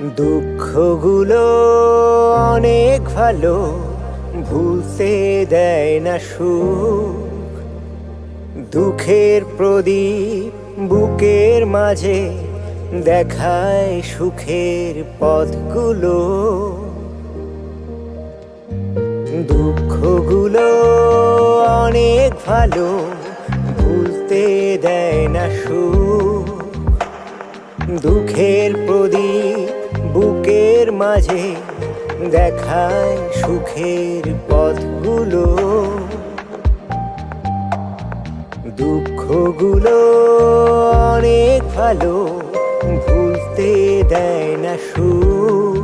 দুঃখগুলো অনেক ভালো, ভুলতে দেয় না সুখ। দুঃখের প্রদীপ বুকের মাঝে দেখায় সুখের পথগুলো। দুঃখগুলো অনেক ভালো, ভুলতে দেয় না সুখ। দুঃখের প্রদীপ বুকের মাঝে দেখায় সুখের পথগুলো। দুঃখগুলো অনেক ভালো, ভুলতে দেয় না সুখ।